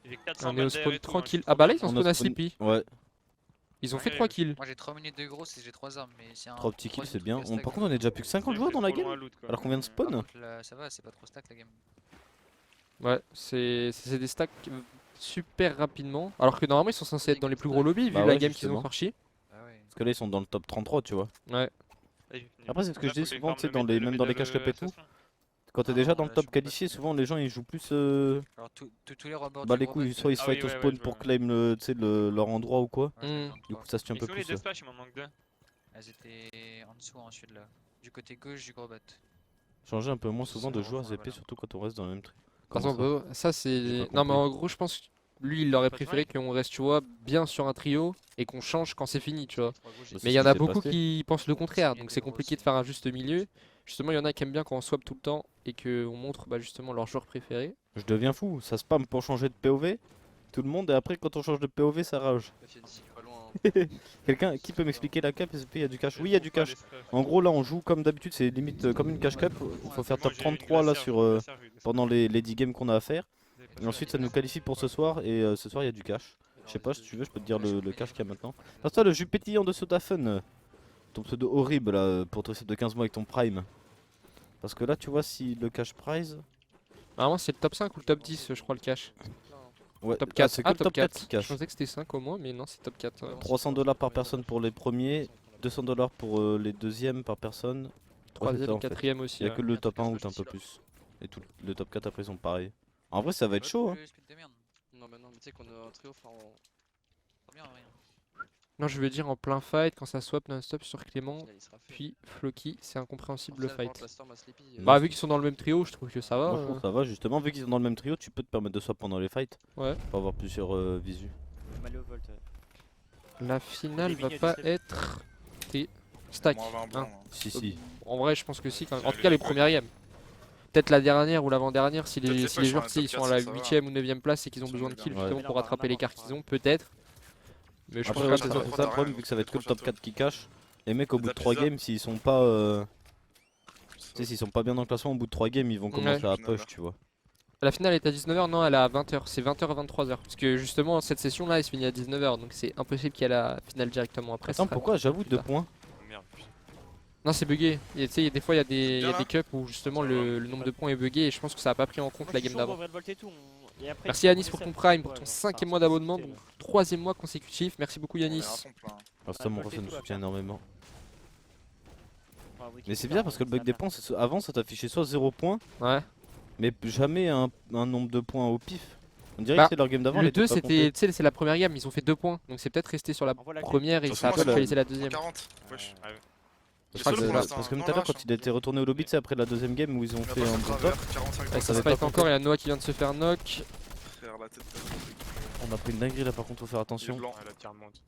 Il est 400 On est au balles spawn derrière et tout, hein, tranquille. je suis Ah bah là ils trop ont On spawn a à spawn- Sleepy. Ouais, Ils ont fait Ouais. 3 kills. Moi j'ai 3 minutes de gros si j'ai 3 armes, mais c'est un. 3 petits kills 3 c'est bien. trucs à stack, Par contre on est déjà plus que 50 joueurs dans la game alors qu'on vient de Par spawn. contre, là, ça va, c'est pas trop stack la game. Ouais, c'est des stacks super rapidement. Alors que normalement ils sont censés être dans les plus gros lobbies vu Bah la ouais, game qu'ils ont justement. farchi. Ah ouais. Parce que là ils sont dans le top 33 tu vois. Ouais. Après c'est ce que je dis souvent tu sais dans les même dans les cash cup et tout. Quand t'es déjà dans le top qualifié souvent les gens ils jouent plus Alors tous les rebords bah du les robot, couilles soit ils se Ah fight oui, au ouais, spawn je pour vois. claim tu sais, leur endroit ou quoi. Mm. Du coup ça se tue un Mais peu sur les plus. deux splash, il m'en manque deux. Elles étaient en dessous ensuite là. Du côté gauche du gros bot. Changer un peu moins souvent de Ça, joueurs voilà. épais surtout quand on reste dans le même tri. Par Comment exemple, ça J'ai c'est. pas Non mais compris. en gros je pense que lui il aurait préféré qu'on reste tu vois bien sur un trio et qu'on change quand c'est fini tu vois. Trois gauches, Bah, Mais il y en a beaucoup qui pensent le contraire, donc c'est compliqué de faire un juste milieu. Justement, il y en a qui aiment bien quand on swap tout le temps et qu'on montre bah, justement leur joueur préféré. Je deviens fou, ça spam pour changer de POV. Tout le monde et après quand on change de POV ça rage. Pas loin. Hein. Quelqu'un qui peut m'expliquer la cap il y a du cash. Oui il y a du cash. En gros là on joue comme d'habitude c'est limite comme une cash cap. Il faut faire top 33 là sur pendant les 10 games qu'on a à faire. Et ensuite ça nous qualifie pour ce soir et ce soir il y a du cash. Je sais pas si tu veux je peux te dire le cash qu'il y a maintenant. Parce toi le jus pétillant de Soda Fun. Ton pseudo horrible là pour ton de 15 mois avec ton prime. Parce que là tu vois si le cash prize. Normalement, c'est le top 5 ou le top 10, je crois, le cash. Ouais, Top ah, 4. c'est que le top 4 qui Je cash. pensais que c'était 5 au moins, mais non, c'est top 4. 300$ par personne pour les premiers, 200$ pour les deuxièmes par personne. Ouais, c'est ça, 3ème, en fait. 4ème aussi. Il y a ouais. que le top 1 où t'es un peu plus. Et tout le top 4 après ils sont pareils. En vrai ça va être chaud hein. Non, mais non, mais tu sais qu'on a un trio, enfin. Non, je veux dire en plein fight, quand ça swap non-stop sur Clément, Il sera fait. puis Floki, c'est incompréhensible le Après, fight. la Storm à Sleepy, Bah, vu qu'ils sont dans le même trio, je trouve que ça va. Moi je trouve que ça va justement, vu qu'ils sont dans le même trio, tu peux te permettre de swap pendant les fights. Ouais. Pour avoir plusieurs visus. La finale Les va vignes pas du être stack. Moi, hein. Si si. En vrai, je pense que si. Quand même. En Ça tout cas, les allait, premières games. Peut-être la dernière ou l'avant-dernière, si Peut-être les, les si les fois, joueurs sur un ils top sont à la 4, ça va. 8ème ou 9ème place et qu'ils ont Sur besoin de les kills dernières. justement pour rattraper l'écart qu'ils ont, peut-être. Mais je Après pense ouais, que c'est ça surtout ça le problème vu que ça va être que le top 4 qui cache. Les mecs au bout de 3 pizza. games s'ils sont pas tu sais s'ils sont pas bien dans le classement au bout de 3 games ils vont commencer à push tu vois. La finale est à 19h, non, elle est à 20h. C'est 20h à 23h. Parce que justement, cette session là, elle se finit à 19h. Donc c'est impossible qu'il y ait la finale directement après. Attends ce sera pourquoi j'avoue plus 2 tard. points. Merde, putain. Non, c'est bugué. Et tu sais, des fois, il y a des Bien, cups où justement Ça va. le nombre de points est bugué. Et je pense que ça a pas pris en compte la game d'avant. Merci Merci Yanis pour ton prime, pour ton 5ème mois d'abonnement, donc 3ème mois consécutif. Merci beaucoup Yanis. Ah, ça mon ref ça nous soutient énormément. Mais c'est bizarre parce que le bug des points avant ça t'affichait soit 0 points Ouais. mais jamais un nombre de points au pif. On dirait Bah, que c'est leur game d'avant. Le elle était 2 pas c'était, comptée. tu sais, c'est la première game, ils ont fait 2 points. Donc c'est peut-être resté sur la première et De toute ça a façon, pas moi, actualisé la deuxième. 40. Wesh. Ah ouais. Je C'est crois que solo c'est pour là, l'instant. parce que Non, tout à l'heure non, quand il était retourné au lobby tu sais après la deuxième game où ils ont fait un bon top. Ouais, ça ça se avait fight pas encore, compté. il y a Noah qui vient de se faire knock. Frère, la tête. On a pris une dinguerie là par contre faut faire attention. blanc. Ah, la tire monte.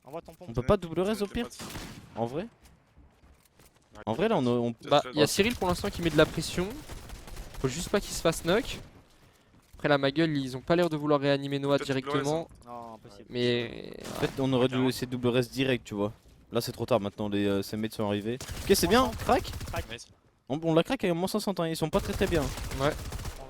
On peut pas double res au pire en vrai. En vrai là on Bah, il y a Cyril pour l'instant qui met de la pression. Faut juste pas qu'il se fasse knock. Après la ma gueule, ils ont pas l'air de vouloir réanimer Noah Peut-être double directement. Non, impossible. Mais en fait on aurait dû essayer de double res direct tu vois. Là c'est trop tard maintenant les ces mates sont arrivés. Ok c'est bien, crack. Nice. On l'a crack avec moins 500 hein. Ils sont pas très bien.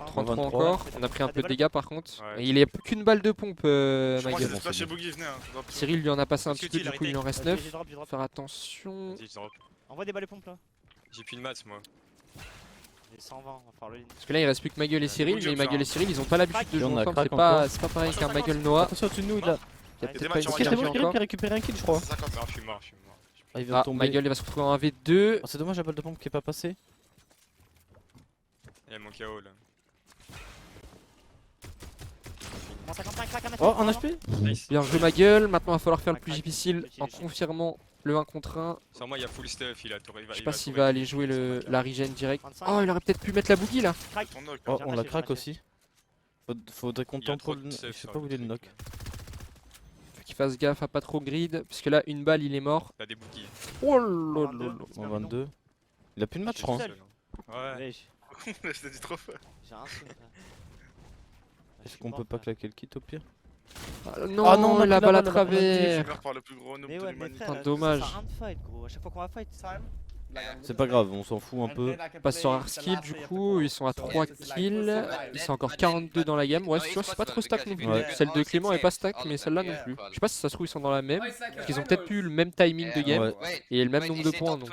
33 23. encore. On a pris un peu de dégâts par contre. Ouais. Et il est plus qu'une balle de pompe, Je ma crois gueule. que bon, c'est splash c'est et boogie, venez. Cyril lui en a passé un Est-ce petit que peu, tu du coup il en reste 9. Faut faire attention. Vas-y, je drop. Envoie des balles de pompe là. J'ai plus de maths moi. J'ai 120, on va faire le lead. Parce que là il reste plus que Magueule et Cyril, mais Magueule et Cyril ils ont pas l'habitude de Et on jouer a ensemble, crack c'est pas pareil qu'un Magueule Noah. Attention au-dessus de nous là. Il y a Et des peut-être pas matchs une en Ok c'est synergie bon Cyril encore. qui a récupéré un kill je crois. Non, je suis mort. Ah il vient de Ah, tomber. Magueule il va se retrouver en 1v2. Oh, c'est dommage la balle de pompe qui est pas passée. Il y a mon KO là. Moins 55, crack un mètre. Oh un HP. Nice. Bien joué Magueule, maintenant il va falloir faire le plus Crack, difficile crack. en confirmant le 1 contre 1. Sur moi, il y a full stuff. Il a tout Je sais pas s'il va aller jouer la regen direct. Oh il aurait peut-être pu mettre la boogie là. Ton knock. Oh J'ai on un la match, crack j'ai un aussi. Faudrait qu'on Il y a tente trop pour de le. Je stuff sais sur pas où il est le knock. Faut qu'il fasse gaffe à pas trop grid, parce que là une balle il est mort. T'as des bookies. Oh là là là. En 22. Il a plus de match je crois. Ouais. Wesh, Je t'ai dit trop fort. j'ai un truc là. Est-ce qu'on peut pas claquer le kit au pire? Ah, non, Ah non, on a la pris balle à la balle, on a pris travers. J'ai peur par le plus gros noob Mais de ouais, mais l'humanité. frère, Putain, dommage. ça sert à rien de fight gros. À chaque fois qu'on va fight, ça sert à rien. C'est pas grave, on s'en fout un peu. On passe sur Hardskill du coup, ils sont à 3 kills, ils sont encore 42 dans la game. Ouais, tu vois, c'est pas trop stack non plus. Ouais. Celle de Clément est pas stack, mais celle-là non plus. Je sais pas si ça se trouve, ils sont dans la même. Parce qu'ils ont peut-être plus le même timing de game Ouais. et le même nombre de points, donc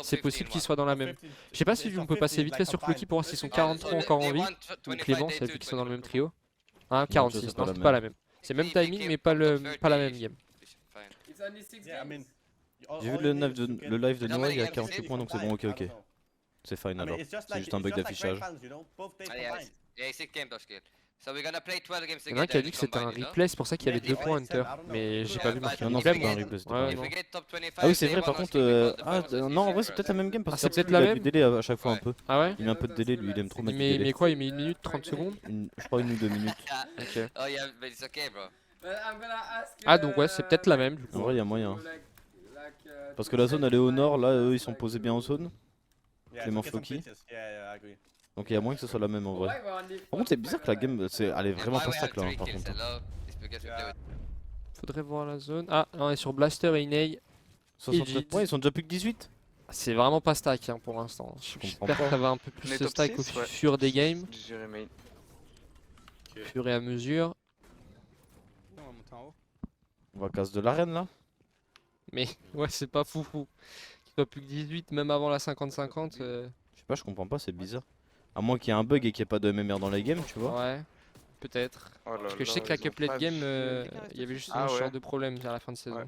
c'est possible qu'ils soient dans la même. Je sais pas si on peut passer vite fait sur Cookie pour voir s'ils sont 43 encore en vie. Ou Clément, c'est vu qu'ils sont dans le même trio. Hein, 46, c'est pas non, la c'est pas la même. C'est même timing, mais pas la même game. J'ai vu le live de Noah, il y a 48 points donc c'est bon, ok. C'est fine alors. C'est juste un bug d'affichage. Il y en a un qui a dit que c'était un replay, c'est pour ça qu'il y avait 2 points Hunter. Mais j'ai pas vu marqué Non, non, replay. c'était pas un replay, c'était pas un Ouais, replay. non. Ah oui, c'est vrai, par contre. Non, en vrai, c'est peut-être la même game parce c'est que peut-être il la a même. du délai à chaque fois un peu. Ah ouais? Il met un peu de délai, lui, il aime trop mettre du Mais délai. quoi, il met 1 minute 30 secondes? Je crois 1 ou 2 minutes. Ok. Oh yeah, but it's okay, bro. Ah donc ouais, c'est peut-être la même du En coup. vrai, il y a moyen. Parce que la zone elle est au nord, là, eux ils sont posés bien en zone. Clément Floki. Donc il y a moyen que ce soit la même en vrai. Par contre, c'est bizarre que la game, elle est vraiment pas stack là, hein, par contre. Faudrait voir la zone. Ah, on est sur Blaster et Inei. 69 points, ils sont déjà plus que 18. C'est vraiment pas stack hein, pour l'instant. J'espère que ça va un peu plus se stack au fur des games, au fur et à mesure. On va monter en haut. On va casse de l'arène là. Mais ouais, c'est pas foufou. Qu'il soit plus que 18, même avant la 50-50. Je sais pas, je comprends pas, c'est bizarre. À moins qu'il y ait un bug et qu'il n'y ait pas de MMR dans la game, tu vois. Ouais, peut-être. Parce que je sais que la Cuphead game, il y avait justement ce genre de problème à la fin de saison.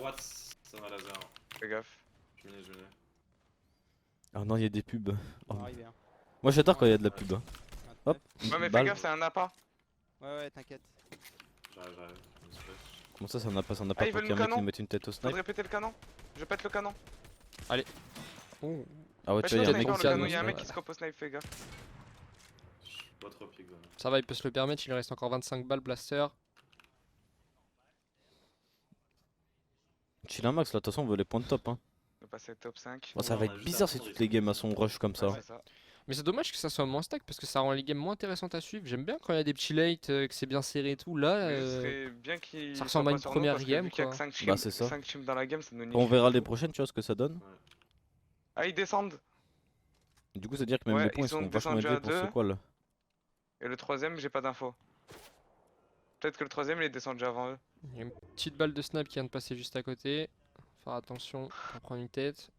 What? Ça m'a laser. Fais gaffe. Je m'y ai. Ah non, il y a des pubs. On Oh. va arriver. Hein. Moi j'adore quand il y a de la pub. Hop, Ouais, mais fais balle. gaffe, c'est un appât. Ouais, t'inquiète. J'arrive. Je me splash. Comment ça n'a pas, Ah, pour ils veulent qu'il y ait le un mec qui canon nous mette une tête au snipe. Faudrait péter le canon. Je pète le canon. Oh. Ah ouais, Pète tu vois, le il y a un mec sniper, qui le a canon, il y a un mec qui scope au snipe, fais gaffe. Je suis pas trop pique là. Ça va, il peut se le permettre, il lui reste encore 25 balles Blaster. Chill un max là, de toute façon on veut les points de top. Hein. On va passer top 5. Bon, ça va être bizarre si toutes les games à son rush comme ça. Ouais, c'est ça. Mais c'est dommage que ça soit moins stack parce que ça rend les games moins intéressantes à suivre. J'aime bien quand il y a des petits late, que c'est bien serré et tout. Là, Mais ce serait bien qu'il ça soit ressemble à pas une sur nous, première parce que game, vu qu'il y a quoi. que 5 teams, Bah, c'est ça. 5 teams dans la game, ça nous nique. On verra les prochaines, tu vois ce que ça donne. Ah, ils descendent. Du coup, ça veut dire que même Ouais, les points ils ils sont sont vachement descendus élevés à pour ce deux. qual. Et le troisième, j'ai pas d'infos. Peut-être que le troisième, il est descendu avant eux. il y a une petite balle de snap qui vient de passer juste à côté. Faire attention, on prendre une tête.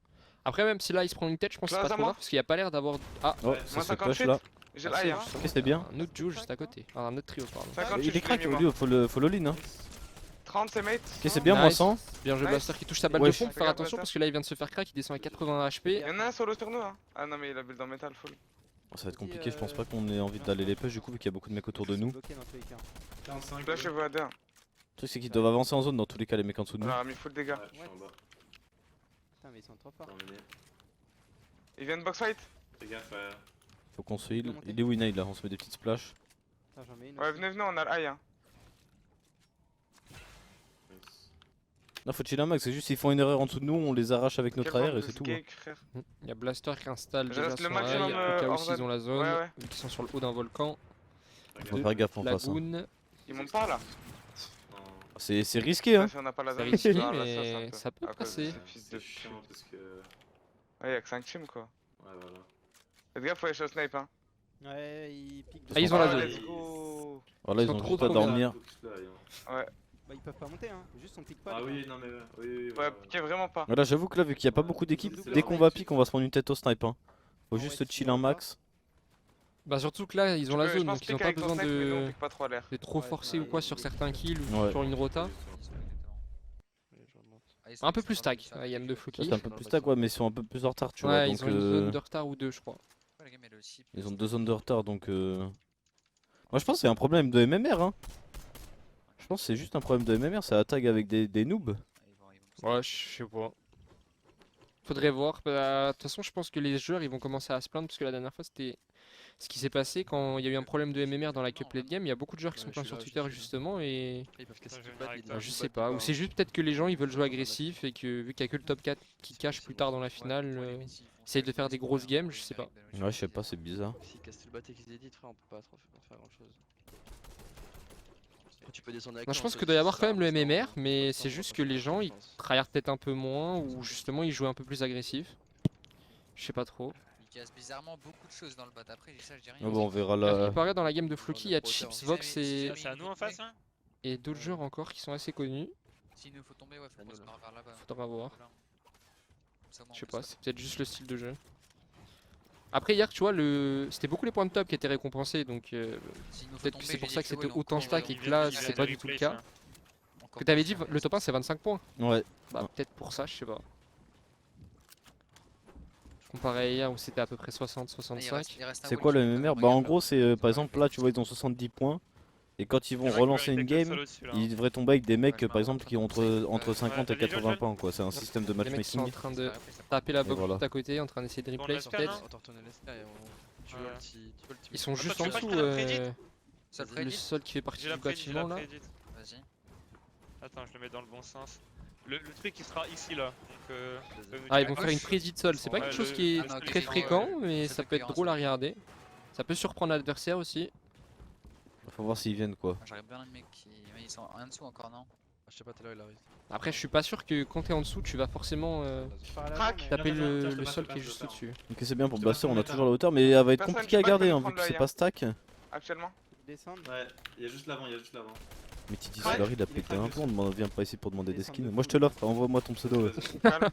Après, même si là il se prend une tête, je pense que c'est pas Classe à trop moi. grave parce qu'il n'y a pas l'air d'avoir. Ah, Oh, Moins ça se 58. push là. J'ai Ah, le high, hein. Ok, c'est bien. un autre Joe juste à côté. Ah, un autre trio, pardon. 58, Il est crack, je l'ai mis, lui, faut le lean. Hein. 30, c'est mate. Ok, c'est bien, moi Nice. 100. Bien joué Nice. Blaster qui touche sa balle Ouais, de pompe. fais Faire gaffe, attention Blaster. parce que là il vient de se faire crack, il descend à 80 HP. Il y en a un solo sur nous, hein. Ah non, mais il a build en métal full. Oh, ça va être compliqué, je pense pas qu'on ait envie d'aller les push du coup, vu qu'il y a beaucoup de mecs autour de nous. Bloqué dans tous les cas. 45. Lâchez-vous à deux. Le truc, c'est qu'ils doivent avancer en zone dans tous les cas, les mecs en dessous de On nous. leur a mis full dégâts. Ouais, je suis en bas. Putain, mais ils sont trop forts. Terminé. Ils viennent box fight. Fais gaffe. Faut qu'on se heal. Il est où Inai là? On se met des petites splashs. Attends, j'en mets une. Ouais, aussi. venez, on a le high, hein. Nice. Non, faut chill un max, c'est juste s'ils font une erreur en dessous de nous, on les arrache avec notre Quel AR manque et de c'est tout. skate, frère. Il y a Blaster qui installe Je déjà reste le son maximum, rail au cas où hors s'ils zone. ont la zone, Ouais, ouais. vu qu'ils sont sur le haut d'un volcan. Fais Faut gaffe. faire gaffe en face. Hein. Lagoon, Ils montent pas là. Non. C'est risqué hein. Si on n'a pas la c'est zone, risqué, on va la sauce un mais peu. ça peut À cause de passer. ces fils de C'est chiant pute. parce que. Ouais, y'a que 5 teams quoi. Ouais, voilà. Faites gaffe, faut aller chez le snipe, hein. Ouais, ils piquent. Ah, ils ont la Ah, zone. let's go. Alors là, ils Ils sont ont trop juste à trop bien. dormir. Focus là, hein. Bah, ils peuvent pas monter, hein. Juste on pique pas. Ah les oui, gars. non mais oui. Ouais, piquez vraiment pas. Voilà, j'avoue que là, vu qu'il n'y a pas beaucoup d'équipes, dès qu'on va pique, on va se prendre une tête au snipe. Hein. Faut juste se chill un max. Bah surtout que là ils ont la Je zone pense donc ils ont pique pas avec ton besoin snipe, mais nous, on de pique pas trop à l'air. trop forcer ou quoi sur certains kills ou Ouais. sur une rota. Un peu plus stack, IM de Ça, Floki. c'est un peu plus stack, ouais, mais ils sont un peu plus en retard, tu vois. Ouais, Donc, ils ont une zone de retard ou deux, je crois. ils ont 2 zones de retard, donc. Moi, je pense que c'est un problème de MMR. Hein. Je pense que c'est juste un problème de MMR, ça attaque avec des noobs. Ouais, je sais pas. Faudrait voir. Bah, de toute façon, je pense que les joueurs ils vont commencer à se plaindre parce que la dernière fois c'était ce qui s'est passé quand il y a eu un problème de MMR dans la Cuphead Game. Il y a beaucoup de joueurs qui sont plaints sur Twitter justement et Ils peuvent casser tout le bah, bas, je sais pas. Ou c'est juste peut-être que les gens ils veulent jouer agressif et que vu qu'il y a que le top 4 qui cache plus tard dans la finale, essayent de faire des grosses games, je sais pas. Ouais, je sais pas, c'est bizarre. S'ils cassent tout le bâté qu'ils éditent, frère, on peut pas trop faire grand chose. Tu peux descendre avec Moi je nous, pense hein, qu'il doit y avoir ça, quand même le ça, MMR, ça, mais ça, c'est ça, juste ça, que ça, les ça, gens je ils pense. tryhard peut-être un peu moins, ou justement ils jouent un peu plus agressif. Je sais pas trop. Il casse bizarrement beaucoup de choses dans le bot. Après, ça, je dis rien. Ah bon, on verra Car là. il paraît dans la game de On Floki, est il y a pro hauteur, Chips, hein. Vox Si jamais et il C'est à nous faut en face, tomber. hein. d'autres joueurs encore qui sont assez connus. S'il nous faut tomber, ouais, faut À qu'on nous, se là. barre vers là-bas. Faudra voir. Voilà. Comme ça, au moins, Je sais on pas, peut c'est peut-être juste le style de jeu. Après hier, tu vois, c'était beaucoup les points de top qui étaient récompensés, donc S'il nous faut peut-être que tomber, c'est pour j'ai ça dit que que c'était ouais, autant on stack court, et on que là vient c'est de pas du tout le cas. on Que t'avais commence, dit on le top 1 reste. c'est 25 points. Ouais. Bah Ouais. peut-être pour ça, je sais pas. Comparé à hier où c'était à peu près 60-65. C'est quoi le MMR? Bah en gros c'est par exemple là tu vois ils ont 70 points et quand ils vont relancer une game ils devraient tomber avec des mecs Ouais, je par exemple qui ont entre Ouais, 50 et t'as dit 80 Joel points quoi, c'est un système de Les mecs sont en matchmaking. train de taper la box voilà. tout à côté, en train d'essayer de Dans replay la peut-être. On va retourner l'escalier et tu Ouais. veux le petit. Tu veux le petit. Ils sont Attends, juste tu en veux pas dessous, que je te la prédite Ça le le prédit sol qui fait partie J'ai la du prédit, j'ai la bâtiment là. prédite. Vas-y. Attends, je le mets dans le bon sens. Le truc il sera ici là. Donc, Ah ils vont faire une prédit de sol, c'est pas Ouais, quelque chose le- qui le est sol, très il est fréquent grand, mais ça ça fait peut être cohérence, drôle à ouais. regarder. Ça peut surprendre l'adversaire aussi. Faut voir s'ils viennent quoi. J'arrive bien les mecs qui. Mais ils sont en dessous encore, non? Je sais pas, t'es là, il arrive. Après je suis pas sûr que quand t'es en dessous tu vas forcément Par là, Crac. mais- taper Tiens, je te le passe sol le qui est passe, juste je te au-dessus. Ok c'est bien pour Je te Blaster passe on mon a état. toujours la hauteur mais elle va être Personne compliquée à qui bat, garder il hein, va vu prendre que c'est l'œil, pas stack. Actuellement. Ils descendent. Ouais, il y a juste l'avant, il y a juste l'avant. Mais Titi Ouais. Solari il a pété un plomb, on vient pas ici pour demander des skins. Moi je te l'offre, envoie-moi ton pseudo. Ouais. Calme.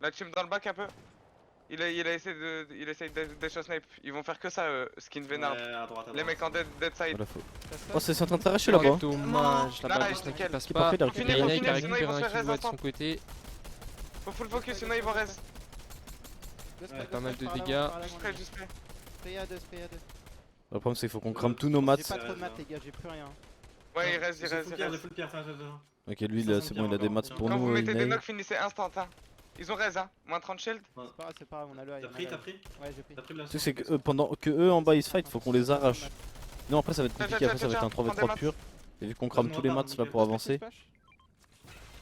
La team dans le bac un peu. Il essaye de shot snipe. Ils vont faire que ça, skin Vénard. Ouais, à droite, à Les droite. mecs en dead side. Voilà, faut- Ça se Oh passe. c'est en train de s'arracher là-bas. Dommage, la balle de Nice, snipe qui nickel. passe Qui est pas. parfait, il a Faut finir, récupéré. faut Yana qui a finir, sinon ils récupéré vont un se faire kill de son ensemble. côté. Faut full focus, sinon ils vont res. Ghost Ouais, pack, pas mal ghost de pack, par dégâts. là, par là, Juste près, juste près. Spray à 2, spray à 2. Le problème c'est qu'il faut qu'on crame tous nos mats. J'ai pas trop de maths les gars, j'ai plus rien. Ouais, il reste, il J'ai reste, full il pierre, j'ai reste. full pierre, fin, fin. Ok lui là c'est bon il a des mats pour Quand vous nous. mettez des Inaï. knocks, finissez instant. Hein. Ils ont res, hein. Moins 30 shield. C'est pas grave, on a le high. T'as on a pris, le t'as high. pris Ouais, j'ai pris. T'as pris de la Le truc c'est que pendant que eux en bas ils se fight, faut qu'on les arrache. Non après ça va être compliqué, après ça va être un 3v3 pur. Et vu qu'on crame tous les mats là pour avancer.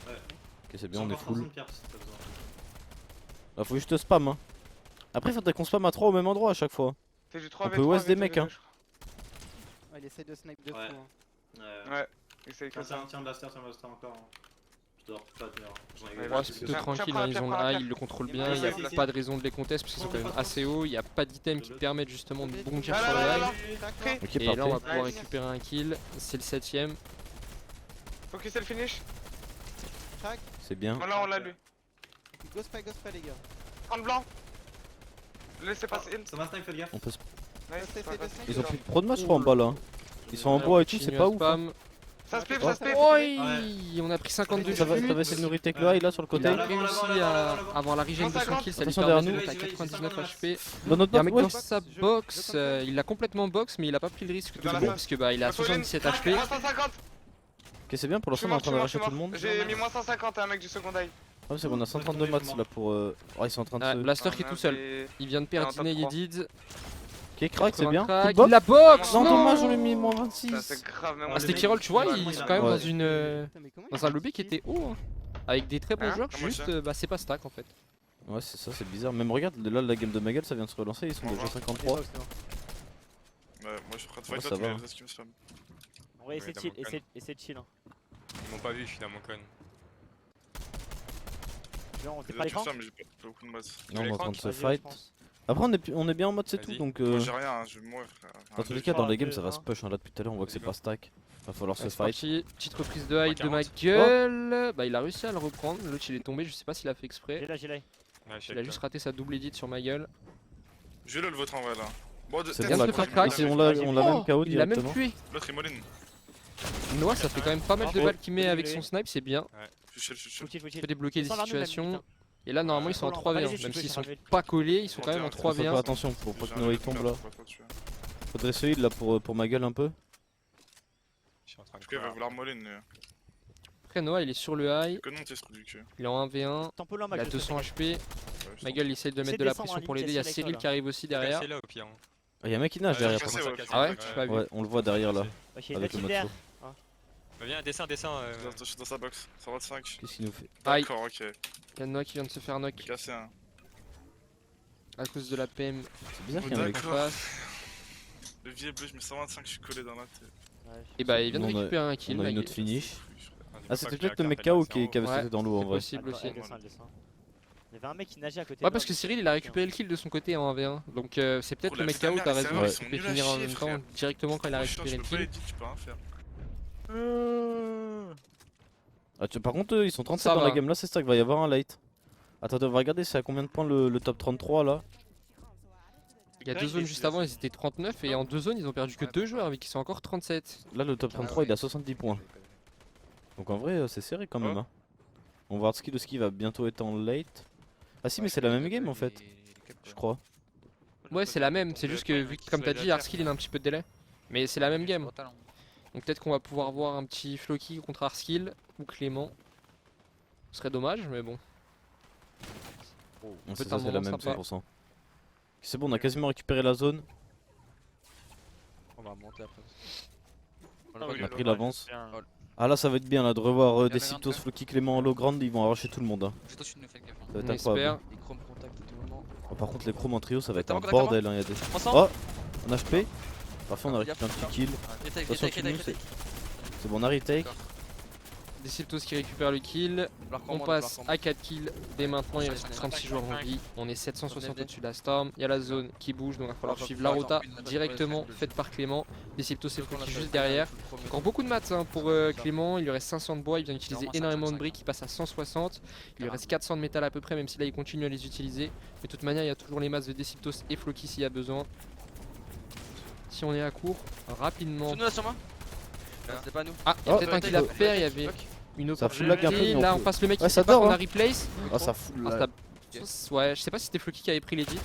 Ok c'est bien on est full. Là faut juste spam hein. Après faudrait qu'on spam à 3 au même endroit à chaque fois. C'est du 3v3. peut ouest des mecs, hein. Ouais, il essaie de snipe de fou. Ouais. hein. Ouais, essaye que ça. Tiens, Blaster encore. Je dors pas tenir. J'en ai Ouais, Ouais, c'est plutôt Tiens, tranquille, prends hein, la ils pierre, ont prends le la high, pierre. ils le contrôlent Il bien, y il n'y a a ici. pas de raison de les contester parce qu'ils sont quand même assez hauts, il n'y a pas d'item qui te permettent justement de bondir Là, sur là, le là, high. là. Tac, Ok Et là on va parfait. pouvoir Nice. récupérer un kill, c'est le 7ème. Focus c'est le finish. crack. C'est bien. Voilà, on l'a lu. Ghost pas les gars. 30 blanc. Laissez passer il. Ça m'a snipe, faites gaffe. On peut se- Nice. Essaye de snipe. Ils ont plus de pro de match je crois en bas là. Ils sont en bois et tout, c'est Continue pas à ouf. hein. spam. Ça split, Oh. ça split. Oi, Ouais. on a pris 52 Ça va chutes. essayer de nous retake le high là sur le côté. On a réussi à avoir la regen de son 150. kill, ça lui Attention permet de derrière monter à 99 HP. Dans notre Il y a un box, mec ouais. dans sa box, il l'a complètement box mais il a pas pris le risque de Dans la go phase. parce que bah il a 77 HP. Moins 150. Ok c'est bien pour l'instant on est en train d'arracher tout le monde. J'ai mis moins 150 à un mec du second eye. Ah c'est bon on a 132 mats là pour... Oh ils sont en train de Ah, se... Blaster qui est On tout seul. avait- Il vient de perdre en top Dine 3. Yedid. Ok crack c'est bien. Crack. Full box. Il la box. Non Non dommage on lui a mis moins Ça 26. c'est grave, mais Ah, moi c'était les Kirol, mecs, tu vois, ouais, ils ouais, sont ouais. quand même Ouais. dans une Putain, mais comment il dans un a lobby qui kické était haut, hein. Avec des très bons Hein joueurs, Comment juste ça bah c'est pas stack en fait. Ouais c'est ça c'est bizarre. Même regarde là la game de ma gueule ça vient de se relancer, ils sont déjà 53. Ouais, moi je suis prêt de Ouais, fight ça là, va, tous hein. les restes qui me spam. Ouais, Ouais, essaie de dans chill, mon con. essaie de chill. Hein. Ils m'ont pas vu, je suis dans mon con. Genre, on t'es Déjà pas tu l'écran fermes, mais j'ai pas beaucoup de maths. Non on est en train de se Vas-y, fight. je pense. Après on est bien en mode c'est tout Vas-y. donc... Moi j'ai rien, hein, je vais mourir frère. Dans tous les Deux, cas dans trois, les games deux, ça va un. se push hein. Là depuis tout à l'heure on voit que c'est pas stack. Va falloir se C'est fight. parti, petite reprise de high de ma 40. gueule. Bah il a réussi à le reprendre, l'autre il est tombé, je sais pas s'il a fait J'ai exprès. là, j'ai là. Ouais, je suis Il a avec juste toi. raté sa double edit sur ma gueule. Je vais le vôtre en vrai là. Bon, C'est peut-être bon de là, faire que- crack. ici, on l'a même KO Il l'a même directement. tué. L'autre il moline. Noah ça fait quand même pas mal de Bravo. balles qu'il met avec Désolé. son snipe, c'est bien. Je suis chill. Faut chill, faut Il chill. peut débloquer des Descends vers nous, même, situations. vite, Et là normalement ils sont en 3v1, même s'ils sont pas collés, ils sont quand même en Faut faire 3v1. attention pour pas que Noah il tombe là. Tu Faudrait se heal là pour ma gueule un peu. Je suis en train de il va courir. vouloir moline. Après Noah il est sur le high, Que non, t'es ce trou du cul. il est en 1v1, Tempo là, il a 200 HP. Ouais, je Ma sens. gueule il essaye de Essaie mettre de de la descendre pression en pour ligne, l'aider, il y a cassez Cyril l'école, qui arrive aussi derrière. C'est là au pire. hein. Ah y'a un mec qui nage Ouais, derrière. j'ai par cassé, contre. ouais. Ah ouais, Ouais. j'ai pas vu. Ouais on le voit derrière là. Ok, Avec le natif derrière. match. Bah, viens, descends. Je suis dans sa box. 125. Qu'est-ce qu'il nous fait? Aïe, D'accord, ok. il y a Noah qui vient de se faire knock J'ai cassé un. à cause de la PM C'est bizarre qu'il y a un mec. en face. Le vieux bleu, je mets 125, je suis collé dans la tête. Et bah il vient de On a- récupérer un kill. On a là, une il autre est- finish. Ah, Ah, c'était peut-être le mec KO qui avait Ouais, sauté dans l'eau en C'est vrai. possible aussi. Elle descend. Il y avait un mec qui nageait à côté. Ouais de parce moi, que Cyril il a récupéré le kill de son côté en 1v1. Donc c'est peut-être Oh, le la mec putain KO, de t'as merde, raison, c'est il vrai, peut ils sont nuls à finir en chier, même temps frère. directement quand il a Trop chiant, récupéré je le peux pas kill. edit, tu peux rien faire. Ah, par contre, ils sont 37 Ça dans la va. game là, c'est ça qu'il va y avoir un late. Attendez, on va regarder c'est à combien de points le top 33 là. Il y a 2 zones juste avant, ils étaient 39 et en 2 zones ils ont perdu que 2 joueurs mais qui sont encore 37. Là, le top 33 il est à 70 points. Donc en vrai, c'est serré quand même. Hein. On va voir Ski va bientôt être en late. Ah si, mais c'est la même game en fait, je crois. Ouais c'est la même, c'est juste que vu que comme t'as dit Arskill il a un petit peu de délai. Mais c'est la même game. Donc peut-être qu'on va pouvoir voir un petit Floki contre Arskill ou Clément. Ce serait dommage mais bon. C'est Peut-être ça, un c'est la moment même sympa. 100%. C'est bon, on a quasiment récupéré la zone. On va remonter après. On a pris l'avance. Ah là, ça va être bien là de revoir la Decitos, 22. Floki, Clément, Low Grande, ils vont arracher tout le monde. Hein. Juste au-dessus de nous, faites gaffe. Ça va être On incroyable. espère. Les chromes contact à tout moment. Oh, par contre, les chromes en trio, ça va être T'as un un contact à moi bordel. Hein, y a des... Ensemble. Oh, on HP. Parfait, on a récupéré un petit kill. Retake, Attention, retake, Kinou, retake. C'est bon, on a retake. Deciptos qui récupère le kill. On passe à 4 kills dès maintenant, il reste 36 joueurs en vie. On est 760 au-dessus de la Storm. Il y a la zone qui bouge donc il va falloir suivre la rota directement faite par Clément. Deciptos et Floki juste derrière. Encore beaucoup de maths hein, pour Clément, il lui reste 500 de bois, il vient d'utiliser énormément de briques, il passe à 160. Il lui reste 400 de métal à peu près, même si là il continue à les utiliser. Mais de toute manière, il y a toujours les masses de Deciptos et Floki s'il y a besoin. Si on est à court, rapidement. Sur nous là sur moi. C'est pas nous. Ah, il y a Oh, peut-être un kill à faire, il y avait une Ça fout lag un peu, opportunité. mais on Là peut- on passe le mec Ouais, qui ça sait pas dort, qu'on hein. a replace. Ah, ça fout Ah, là. Ouais, je sais pas si c'était Floki qui avait pris l'edit.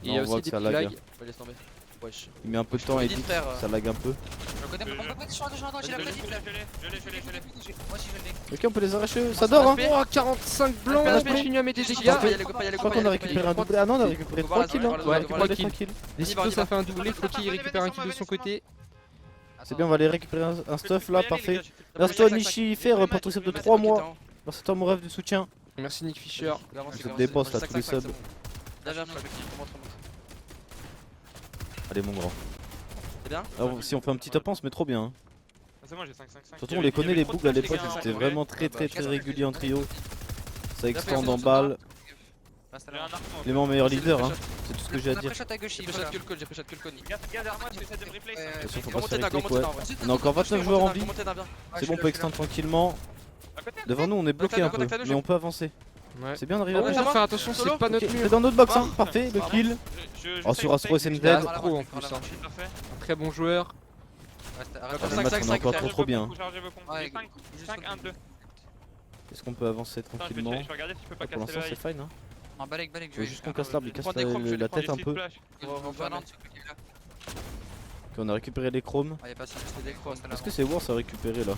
Il y Non, a on voit aussi que des ça petits lag. lags. Ouais, laisse tomber. Wesh. Il met un peu de temps à Edit, edit, frère. ça lag un peu. Je connais pas, j'ai la prédit. Moi aussi je l'ai. Ok, on peut les arracher, ça dort hein. Oh, 45 blancs, Ah, on HP. continue à mettre des dégâts. Je crois qu'on a récupéré un doublé. Ah non, on a récupéré 3 kills. Hein. Ouais, 3 3 kills. kills. Tranquille. Deciptos ça fait un doublé, Floki il récupère un kill de son côté. C'est bien, on va aller récupérer un stuff là, parfait. Reste-toi Nishi, faire pour ton sub de 3 mois. Merci toi mon rêve du soutien. Merci Nick Fisher. Sub des boss là, tous les subs. Derrière nous. Allez mon grand. C'est bien. Alors, si on fait un petit top 1, on se met trop bien. Hein. C'est moi j'ai 5-5-5. Surtout on les connaît les boucles à l'époque, c'était vraiment très régulier en trio. Ça extend en balle. J'ai un arc. Clément meilleur leader, hein. C'est tout ce que j'ai à dire. Shot à gauche, J'ai il pré-shot faut que le code, j'ai pré-shot que le code. Regarde derrière moi, tu essaies de me replace. Attention, faut Go pas se monter faire d'un, go clic, monter ouais. d'un, en vrai. On a encore 29 joueurs en vie. Go monter d'un, bien. C'est bon, on peut extendre tranquillement. Devant nous, on est bloqué un peu, mais on peut avancer. Ouais. C'est bien d'arriver Oh, à faut faire attention, c'est pas Ok, notre c'est mur. dans notre box, hein. Parfait, le kill. Oh, sur Astro SNZ. Il a trop en plus. Hein. Un très bon joueur. Les matchs, on est encore trop bien. 5-1-2. Est-ce qu'on peut avancer tranquillement? Je vais regarder si je peux pas Pour casser l'instant, le c'est fine. Hein. En balèque, balèque, Faut juste qu'on casse l'arbre, il casse prends des chromes, je vais la les prendre tête un peu. On va là. Ok, on a récupéré les chromes. Ah, y'a pas ça, des chromes. Est-ce que c'est worth à récupérer là?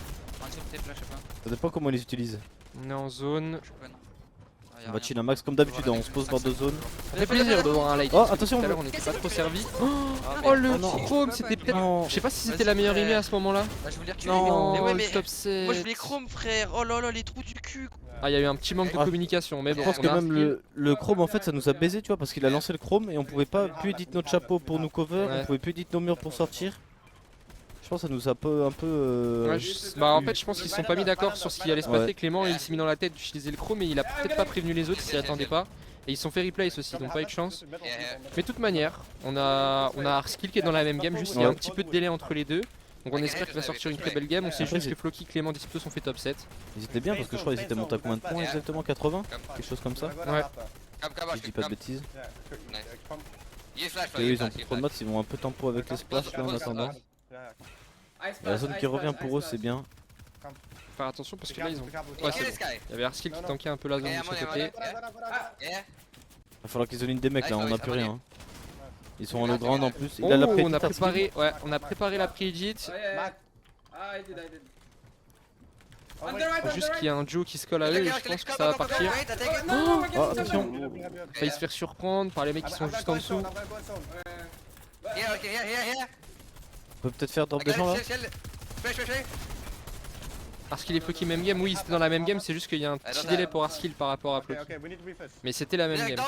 Un sur tes flashs, je sais pas. Ça dépend comment on les utilise. On est en zone. Je peux non. Ah, On va chill un max comme d'habitude, hein, on se pose bord de zone. Ça fait plaisir de voir un light. Oh, attention, Tout à l'heure on était pas trop servi. Oh le chrome, c'était peut-être. Non. Je sais pas si c'était la meilleure aimée à ce moment là. Bah, je voulais reculer. Non. Mais ouais, le mais top 7. Moi je voulais chrome frère. Oh là là, les trous du cul. Ah, il y a eu un petit manque de Ah. communication. Mais Je bon, pense on que a un même skill. le chrome en fait ça nous a baisé, tu vois, parce qu'il a lancé le chrome et on pouvait pas plus éditer notre chapeau pour nous cover, Ouais. on pouvait plus éditer nos murs pour sortir. Je pense que ça nous a un peu. Ouais, bah en fait je pense qu'ils se sont pas mis d'accord sur ce qui allait se passer. Ouais. Clément il s'est mis dans la tête d'utiliser le chrome mais il a peut-être pas prévenu les autres, ils s'y attendaient pas. Et ils se sont fait replace aussi, donc pas eu de chance. Mais de toute manière, on a Arskill qui est dans la même game, juste il y a un petit peu de délai entre les deux. Donc on espère qu'il va sortir une très belle game. On sait Après, juste que Floki, Clément, Deciptos ont fait top 7. Ils étaient bien parce que je crois qu'ils étaient montés à combien de points exactement? 80? Quelque chose comme ça? Ouais. Si je dis pas de bêtises. Et eux ils ont plus trop de maths, ils vont un peu tempo avec les splash là en attendant. Et la zone qui revient pour eux c'est bien. Faire attention parce que là ils ont. Ouais, c'est bon. Il y avait Arskill qui tankait un peu la zone de son côté. Va falloir qu'ils zonent des mecs là, on a plus rien. Hein. Ils sont en low ground en plus. Il Oh, a la on a prédit, préparé, ouais, on a préparé la pre-edit. Faut juste qu'il y ait un Joe qui se colle à eux et je pense que ça va partir. Oh, attention. Failli se faire surprendre par les mecs qui sont juste en dessous. On peut peut-être faire drop des gens là. Arskill et Floki même game, oui c'était dans la même game, c'est juste qu'il y a un petit délai pour Arskill par rapport à Floki. Mais c'était la même game.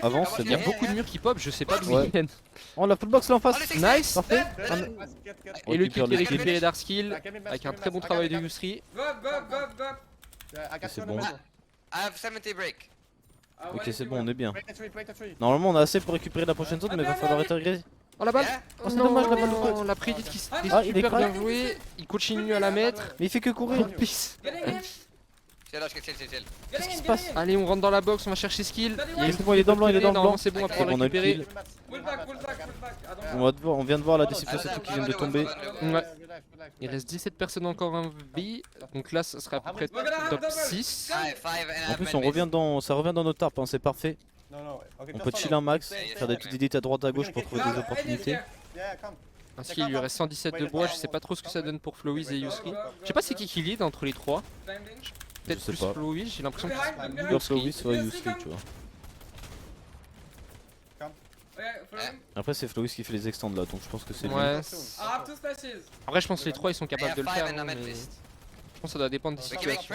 Avance, c'est Il y a bien. beaucoup de murs qui pop, je sais pas d'où Ouais. ils viennent. Oh, la full box là en face. Nice. Parfait. Et le kill récupère qui est le kill. récupéré d'Arskill avec un très bon travail de Yusri. C'est bon. I have 70 break. Ok, c'est bon, on est bien. Normalement, on a assez pour récupérer la prochaine zone, mais va falloir intégrer. Oh la balle. Yeah. Oh, c'est dommage, la balle de Non, la prédite qui s'est Ah, il est super crack. bien joué. Il continue à la mettre. Mais il fait que courir. Pisse. Chill, chill, chill. Qu'est-ce qui se passe? Allez, on rentre dans la box, on va chercher skill. C'est bon, il est dans le blanc, il est dans le blanc. Normalement, c'est bon, on va C'est pouvoir bon, on a le récupérer. kill. On vient de voir la décision qui vient de tomber. Ouais. Il reste 17 personnes encore en vie. Donc là, ça sera à peu près top 6. En plus, on revient dans, ça revient dans notre tarp, hein, c'est parfait. On peut chill un max, faire des petites edits à droite à gauche pour trouver des opportunités. Ainsi, il lui reste 117 de bois. Je sais pas trop ce que ça donne pour Flowiz et Yusri. Je sais pas c'est qui lead entre les trois. Peut-être Je sais plus pas. Flowiz, j'ai l'impression que c'est Soit Flowis, soit Yusri, tu vois. Après, c'est Flowis qui fait les extends là, donc je pense que c'est lui. Ouais. En vrai, je pense que les trois ils sont capables de le faire. hein, mais je pense que ça doit dépendre des situations.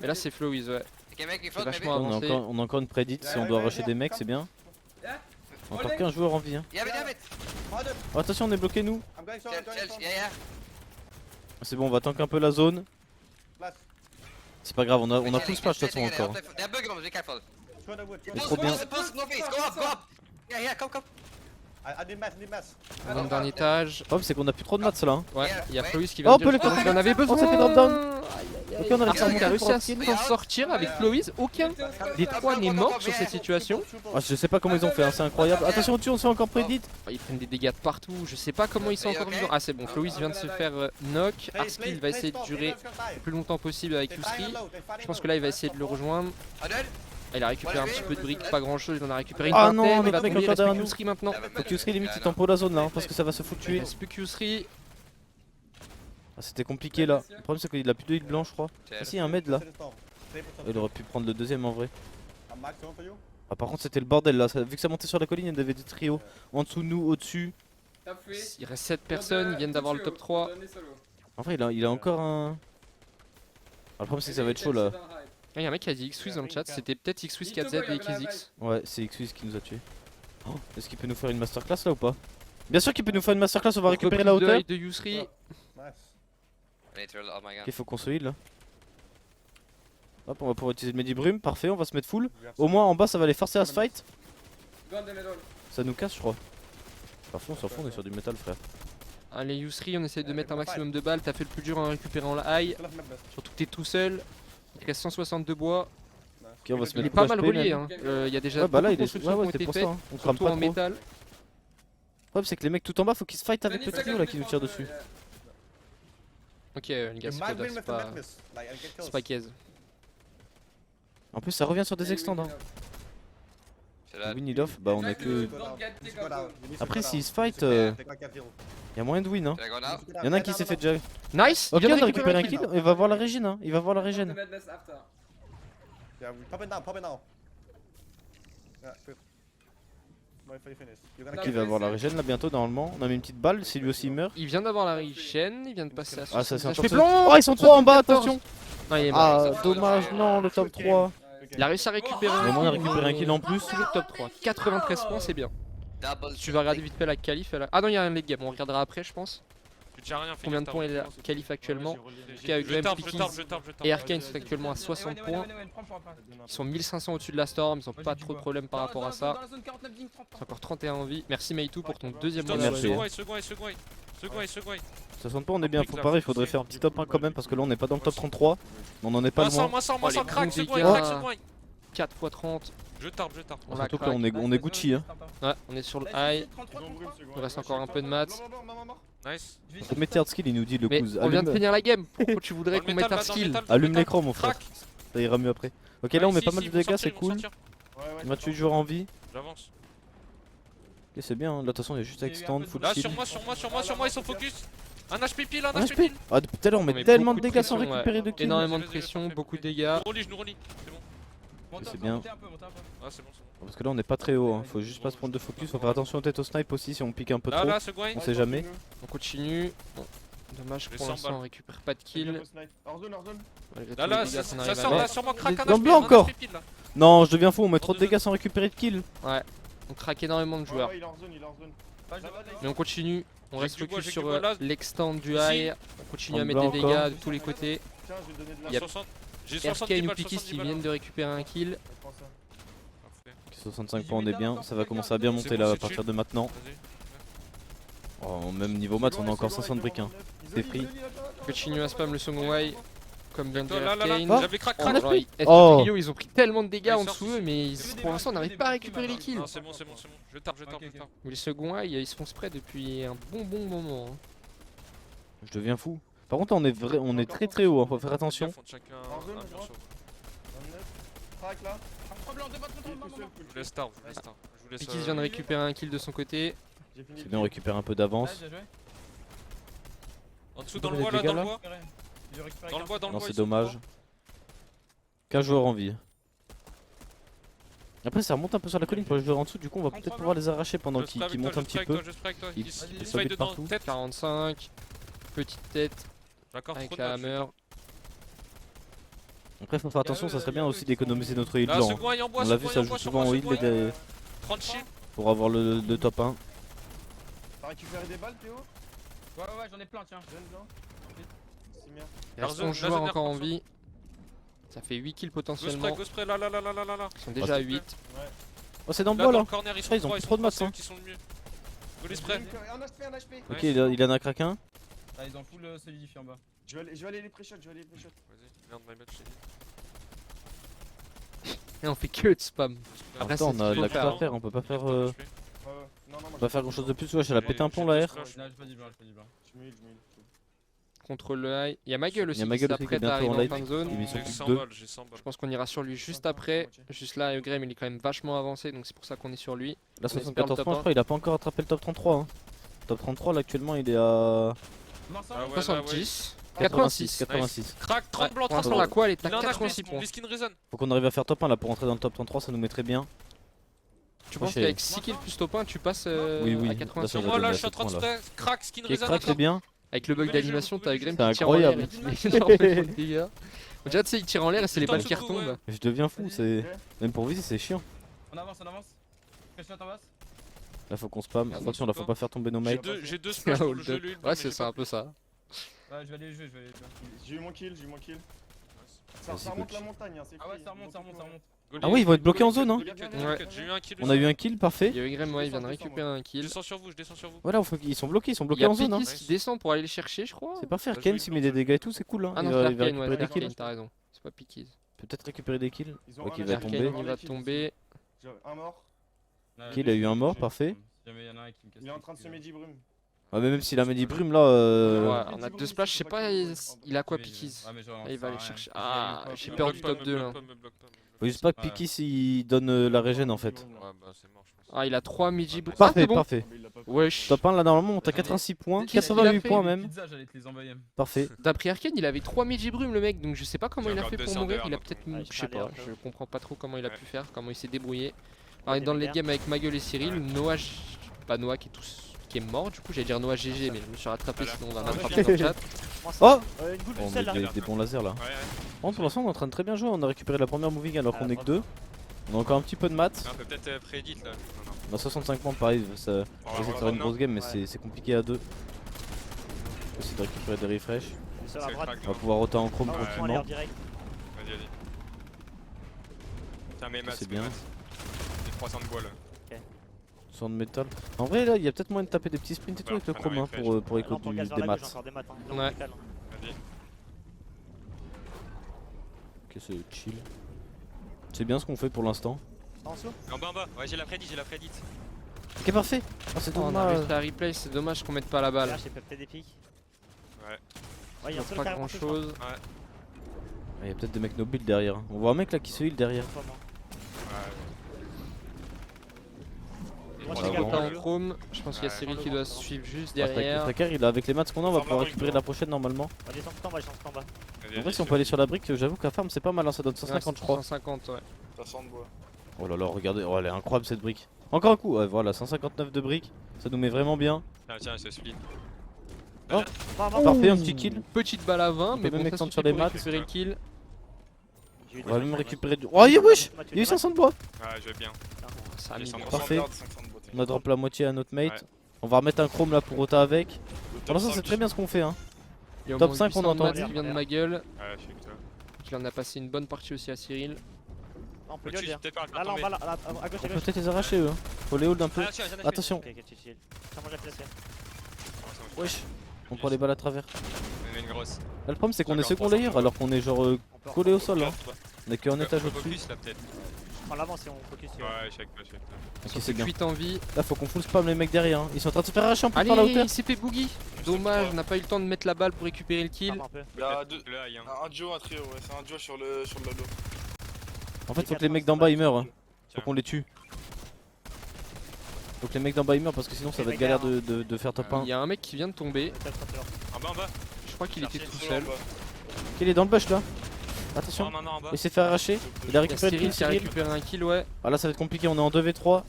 Mais là, c'est Flowiz, ouais. C'est vachement On a avancé. encore, une prédit, si on doit rusher des mecs, c'est bien. Encore qu'un joueur en vie. Hein. Oh, attention, on est bloqué nous. C'est bon, on va tanker un peu la zone. C'est pas grave, on a full splash de toute façon encore. C'est trop bien. On monte d'un étage. Oh, c'est qu'on a plus trop de mats là. Hein. Ouais, il y a Flowiz qui Oh, va on peut les il en avait besoin. Oh, ça fait drop down. Ok, on a réussi à Arsenal monter a réussi à pour s'en sortir avec Flowiz. Aucun des trois n'est mort sur cette situation. Ah, je sais pas comment ils ont fait, hein, c'est incroyable. Attention au-dessus, on se fait encore prédit. Ils prennent des dégâts de partout. Je sais pas comment ils sont encore vivants. Ah, c'est bon. Flowiz vient de se faire knock. Arskill va essayer de durer le plus longtemps possible avec Yusri. Je pense que là, il va essayer de le rejoindre. Il a récupéré un petit peu de briques, pas grand chose. Il en a récupéré une Ah vingtaine. non, Il va notre mec tomber. Il encore reste derrière plus que nous. Yusri maintenant. Faut que Yusri limite il tempo la zone là, hein, parce que ça va se foutre Il tuer. reste plus que Yusri. Ah, c'était compliqué là. Le problème c'est qu'il a plus de heal blanc, je crois. Ah, si, il y a un med là. Il aurait pu prendre le deuxième en vrai. Ah, par contre, c'était le bordel là. Vu que ça montait sur la colline, il y avait des trios. En dessous de nous, au-dessus. Il reste 7 personnes. Ils viennent d'avoir le top 3. En vrai, il a encore un. Ah, le problème c'est que ça va être chaud là. Il y a un mec qui a dit X-Wiz dans le chat. C'était peut-être X-Wiz 4Z et XZ. Ouais, c'est Xwiz qui nous a tués. Oh, est-ce qu'il peut nous faire une masterclass là ou pas? Bien sûr qu'il peut nous faire une masterclass, on va récupérer la hauteur. de Yusri. Ok, faut qu'on se heal là. Hop, on va pouvoir utiliser le Medibrume, parfait, on va se mettre full. Au moins en bas ça va les forcer à se fight. Ça nous casse je crois. Parfois on s'en fout, on est sur du métal frère. Allez Yusri, on essaie de mettre un maximum de balles. T'as fait le plus dur en récupérant la high. Surtout que t'es tout seul. Il te reste 162 bois. Ok, on va se Il est mettre pas full mal HP, relié. même. Hein. Il y a déjà Ouais, bah là beaucoup il de est. constructions Ouais, qui ont ouais, c'est été pour faites. ça, hein. On crame Surtout pas en trop. métal. Le problème c'est que les mecs tout en bas faut qu'ils se fight avec le trio là qui nous tire dessus. Ok, les gars, c'est pas Kez. En plus ça revient sur des extends hein. Win it off, bah on a que. Après s'ils se fight, y a moyen de win hein. Y'en a un qui s'est fait déjà. Nice. Ok, il vient on de a récupéré un kill. kill, il va voir la régine hein, il va voir la régine. Qui va avoir la régène là bientôt normalement. On a mis une petite balle, si lui aussi il meurt. Il vient d'avoir la chaîne, il vient de passer à Ah ça c'est 60. encore Je fais ça. blanc. Oh ils sont 3 en bas, 74. attention. Non, il est mort. Ah dommage, non le top 3. Il a réussi à récupérer Au moins on a récupéré un kill en plus. Toujours top 3. 93 points, c'est bien. Tu vas regarder vite fait la qualif. Ah non, il y a un late game, on regardera après, je pense. Combien de points est la qualif actuellement? En tout cas, avec Graham Pickings et Arcane sont actuellement à 60 points. Ils sont 1500 au-dessus de la Storm, ils ont pas trop de problèmes par rapport à ça. C'est encore 31 en vie. Merci Meitu pour ton deuxième mois Merci. d'abonnement. Second. 60 points on est bien, faut pareil, il faudrait faire un petit top 1 quand même parce que là on n'est pas dans le top 33. Mais on en est pas loin. Moi sans, Oh, les crack, bons second, dégâts. crack, second. 4 x 30. Je tarpe. On la Surtout que craque. là on est Gucci hein. Ouais, on est sur le high. Il reste encore un peu de maths. Nice. Faut mettre Hard Skill, il nous dit le Mais coup. on vient de finir la game. Pourquoi tu voudrais qu'on mette un skill? Allume l'écran mon frère. Crack. Ça ira mieux après. Ok là on met pas mal de dégâts, c'est cool. On a tué le joueur en vie. J'avance. Et c'est bien, hein. Là de toute façon il y a juste extend, full Là, kill. sur moi, ils sont focus. Un HP pile, un Un HP HP. pile. Ah depuis tout à l'heure on On met met tellement de beaucoup de dégâts sans pression, récupérer de kills. Énormément de pression, beaucoup de dégâts. Je nous relis. C'est bon. C'est bien. Ah, c'est bon. Parce que là on est pas très haut, hein. Faut juste pas se prendre de focus, faut faire attention peut-être au snipe aussi si on pique un peu trop. Là, second. On sait jamais. On continue. Bon, dommage Les pour 100 l'instant balles. on récupère pas de kills. Malgré tous Là, les dégâts qu'on ça arrive à sort mettre. là, sur moi, crack un Dans le HP, blanc un encore. HP pile là. Non, je deviens fou, on met trop de dégâts sans récupérer de kills. On craque énormément de joueurs. Ouais, il est en zone, il est en zone. Mais on continue, on J'ai reste du bois, focus j'ai sur du bois, là. l'extend du Ici. high. On continue à En mettre des bas dégâts encore. de tous les côtés. Tiens, je vais te donner de la Y a 60. J'ai 70 Erskine ou balles, Pikis 70 qui balles. viennent de récupérer un kill. Prends ça. Parfait. 65 points, on est bien. Ça va commencer à bien monter C'est là bon, à c'est partir chill. de maintenant. Vas-y. Oh, même niveau maths, on a encore 500 de briques. Hein. C'est free. Continue à spam le second way. Comme vient de Toi, dire là, là, là. Erskine. Ah. J'avais crack, Oh, crack. genre, Oh. Trio, ils ont pris tellement de dégâts Ouais, en ils dessous sortent eux, mais ici. pour l'instant on n'arrive pas à récupérer les kills. Non, c'est bon, c'est bon, c'est bon. Je tape, je tape, je tape. Mais les second high, ils se font spray depuis un bon moment. hein. Je deviens fou. Par contre, on est très haut, hein, faut faire attention. Chacun En zone, un je mur crois. sur vous. 29. Crac là. Je vous laisse tard, je vous laisse tard. Je vous laisse. Pikis vient de récupérer un kill de son côté. J'ai fini. C'est bien, on récupère un peu d'avance. En dessous, dans Vous le bois, avez là, des dans le dégâts, bois. Dans le bois, dans le Non, bois. c'est ils sont dommage. 15 joueurs en vie. Après, ça remonte un peu sur la colline pour les joueurs en dessous, du coup, on va peut-être pouvoir les arracher pendant Je qu'ils spray avec montent toi, un je petit spray peu. avec toi, je spray avec toi. Ils Il se se buguent fight dedans, partout. tête. 45. Petite tête D'accord, avec trop de la match. hammer. Après, faut faire attention, ça serait bien aussi d'économiser notre heal Là, blanc. second eye en bois, On l'a vu, second ça eye en joue bois sur souvent moi, au heal second eye. les- 30 shield. pour avoir le top 1. T'as récupéré des balles, Théo? Ouais, j'en ai plein, tiens. Donne, non. C'est bien. Il reste zone, 11 la joueurs zone encore en air vie. Ça fait 8 kills Go spray, potentiellement. go spray, là, là, là, là, là, là. Ils sont déjà à 8. Oh, c'est dans le Là, bois dans là. le corner, ils Ah, sont ils ont 3, plus ils trop sont de 3, maths, c'est eux hein. qui sont le mieux. Go les spray. Un HP, un HP. Ok, il en a craqué un. Ah, ils ont full solidifié en bas. Je vais aller les pré-shots, je vais aller les pré-shots. Vas-y, merde, my bad, je t'ai dit. Et on fait que de spam. Après, Attends, c'est on a ce de qu'il la faut chose faire. à faire, on peut pas faire, Ouais, ouais. Non, non, on moi peut pas faire grand chose de plus. Wesh, elle a pété un pont la R. Non, j'ai pas dit blanc, j'ai pas dit blanc. Je me heal. Contre le high. Il y a ma gueule aussi. Il y a ma qui gueule aussi qui est s'apprête à bientôt en arriver en light. fin de zone. Ils y sont J'ai plus 100 que 2. balles, j'ai 100 balles. Je pense qu'on ira sur lui juste après. Juste là, Graham il est quand même vachement avancé, donc c'est pour ça qu'on est sur lui. Là, On espère le 74 top points, je 1. crois, il a pas encore attrapé le top 33. Hein. Top 33, là actuellement, il est à Non, ça, Ah ouais, là, ouais. 70. 86. 86. 86. Crack, 30 blancs, Pour 30 l'instant, blancs. la qual est Il à a un 86 HP, points. mon Viskin Reason. Faut qu'on arrive à faire top 1 là pour rentrer dans le top 33, ça nous mettrait bien. Tu Moi, penses j'ai- qu'avec 6 kills plus top 1, tu passes Oui, oui. à Là, 86 ça Sur va moi, donner là, à je suis en ce train de point-là. spray. Crack, Skin Ok, Reason. crack, c'est bien. Avec le bug Nouvelle d'animation, jeu, t'as nouvelle Graham jeu. qui tire en l'air et C'est qui met énormément de dégâts. Déjà, tu sais, il tire en l'air et c'est les Juste en balles qui dessous, retombent. ouais. Je deviens fou, c'est. Même pour viser, c'est chiant. On avance. Question en basse. Là, faut qu'on spam. Attention, là, faut pas faire tomber nos mates. J'ai deux splash pour le jeu, lui. Ouais, c'est ça, un peu ça. Ouais, je vais aller jouer, J'ai eu mon kill. Ça Vas-y, remonte coach. la montagne, hein, c'est Ah ouais, free. ça remonte. Ah ouais, ils vont être bloqués en zone, hein. J'ai eu un kill. On a eu un kill, parfait. Il y a eu Graham, ouais, il vient de Descends, récupérer un Je kill. descends sur vous, je descends sur vous. Voilà, ils sont bloqués Il y en a zone. Hein. Pikis qui descend pour aller les chercher, je crois. C'est parfait, Bah, Arkane je s'il vais met des dégâts et tout, c'est cool. Hein. Ah non, il c'est va Arkane, ouais, récupérer c'est des kills. Arkane, t'as raison. C'est pas Pikis. Peut-être récupérer des kills. Ils ont Ok, un il va HP. tomber. Arkane, il va tomber. J'ai un mort. Ok, il a eu un mort, parfait. Si jamais y en a un qui me casse Il est en les train de couilles, semer 10 brumes. Ouais, mais même s'il a mis des brumes là. Ouais, on a deux splash, je sais pas, il a quoi mais- Pikis. Ouais, mais genre, Ah, il va ça aller sert à chercher. rien. Ah, Me j'ai bloque peur pas, du Me top bloque 2 pas, là. me bloque pas. Faut juste pas que Ouais. Pikis il donne la régène en fait. Ouais, bah c'est mort, je pense. Ah, il a 3 midi. Ah, Parfait, c'est bon. parfait. Wesh. Top 1 là normalement on t'a 86 points, Qu'est-ce qu'il a 88 fait, points Les même. pizzas, j'allais te les envoyer. Parfait. D'après Arkane, il avait 3 midi brume le mec, donc je sais pas comment J'ai il a encore fait deux pour sorts mourir. dehors, Il a donc, peut-être. ouais, Je sais pas, je je comprends pas trop comment il a Ouais. pu faire, comment il s'est débrouillé. On est dans les games avec Magueule et Cyril. Noah, pas Noah qui est mort, du coup j'allais dire Noah GG, mais je me suis rattrapé Voilà. sinon on va Ah, m'attraper ok. dans le chat. Oh Une boule On de sel met là. des bons lasers là. Ouais, ouais. Bon, pour l'instant on est en train de très bien jouer, on a récupéré la première moving alors Ah, qu'on est que bravo. 2. On a encore un petit peu de maths. On peut peut-être prédit là. Non, non. On a 65 points pareil, ça On va essaie de voir faire une non. grosse game mais Ouais. c'est compliqué à 2. On peut essayer de récupérer des refresh. Seul à C'est droite. crack, On va hein. pouvoir roter en chrome Ah, on prend tranquillement. l'air direct. Vas-y, vas-y. Tiens, mes maths, C'est mes bien. maths. J'ai 300 de bois là. Sans de métal. En vrai là il y a peut-être moyen de taper des petits sprints et tout Ouais, avec le on a chrome hein, refresh. pour écho Là, on prend le gaz vers des la gauche, maths. encore des maths. Hein. Ouais. Vas-y. Ok c'est chill. C'est bien ce qu'on fait pour l'instant. En dessous. En bas, ouais, j'ai la prédit, j'ai la prédite. Ok parfait. Ah c'est Oh, on a dommage. réussi à replay, c'est dommage qu'on mette pas la balle. Là, j'ai peut-être des pics. Ouais. Ouais, il y a un seul Pas carré grand monté, je crois. chose. Il y a peut-être des mecs no build derrière. On voit un mec là qui se heal derrière. Pas moi. Ouais. Moi, Ah j'ai bon. gagné Pas le en jeu. chrome, je pense qu'il y a Ouais. Cyril qui doit suivre juste Derrière. derrière. Tracker il a avec les maths qu'on a, on va Ça pouvoir va, récupérer la prochaine normalement. On va descendre tout en bas, je descends tout en bas. Vas-y, En vrai vas-y, si on peut aller sur la brique, j'avoue qu'à farm c'est pas mal, hein, ça donne 150 je crois. 150, ouais. T'as 100 de bois. Oh là là regardez, oh elle est incroyable cette brique. Encore un coup, ouais voilà 159 de briques, ça nous met vraiment bien. Tiens, c'est split. Va, va. Parfait, un petit kill. Petite balle à 20, On mais peut même bon, ça extendre suffit sur les pour maths. récupérer le kill. J'ai eu On va des même gens qui récupérer du. Oh, wesh! m'ont tué. Il y a eu 500 de bois! Ouais, je vais bien. Ça a mis Descends, bien. Parfait. 500 de beauté. On a drop la moitié à notre mate. Ouais. On va remettre un chrome là pour Ota avec. Le Pour top l'instant, c'est 5. très bien ce qu'on fait. Hein. Il y a au Top moins 5, 800 on entend. de maths qui vient de ma gueule. Ouais, je suis avec toi. Il en a passé une bonne partie aussi à Cyril. On peut Au-dessus, le dire. peut-être faire un Là, là, en tomber. bas, là, à gauche, On à peut gauche. peut-être les arracher eux. Hein. Faut les hold un peu. Ah, tiens, Attention. Ok, ok, chill. Tiens, moi j'ai placé. Wesh. On prend les balles à travers. On met une grosse. Là, le problème, c'est qu'on est D'accord, second 300, layer alors qu'on est genre On peut collé au sol. Hein. Top. On est qu'un étage On au-dessus. focus là peut-être. prends l'avance et on focus sur. Ouais, je suis avec toi, je suis avec toi. Ok, c'est bien. 8 en vie. Là, faut qu'on full spam les mecs derrière. Hein. Ils sont en train de se faire arracher en plus Allez, par la hauteur. il s'est fait boogie. Dommage, on n'a pas eu le temps de mettre la balle pour récupérer le kill. Ferme un peu. Il y a deux. Là, il y a Un duo, un trio, ouais, c'est un duo sur le lolo. En fait, faut que les mecs d'en bas ils meurent. Hein. Faut qu'on les tue. Faut que les mecs d'en bas ils meurent parce que sinon ça va être galère de faire top 1. Il y a un mec qui vient de tomber. En bas, en bas. Je crois qu'il était Cherchez. tout seul. Il est dans le bush là. Attention. Non, en bas. Essaye de faire arracher. Il a Il y a récupéré le Cyril kill, qui a Cyril. récupéré un kill, ouais. Ah là ça va être compliqué, on est en 2v3.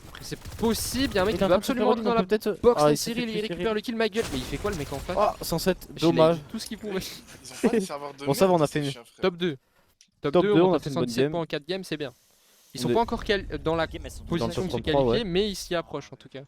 Après, c'est possible. Il y a un mec Il qui est en va train de se faire absolument rentrer dans la all-in, on peut peut-être. box. Ah, de il s'est Cyril, fait il tuer, récupère le kill, ma gueule. Mais il fait quoi le mec en face? Ah 107, Il a dommage. eu tout ce qu'il pouvait. Ils ont pas des serveurs de Bon, ça va, merde, on a ces fait une- chiens, frère. Top 2. Top Top 2, 2, on a fait une bonne 77 game. points en 4 games, c'est bien. Ils On sont est- pas encore dans la Game, elles sont Dans le position top de se 33, qualifier, ouais. mais ils s'y approchent en tout cas.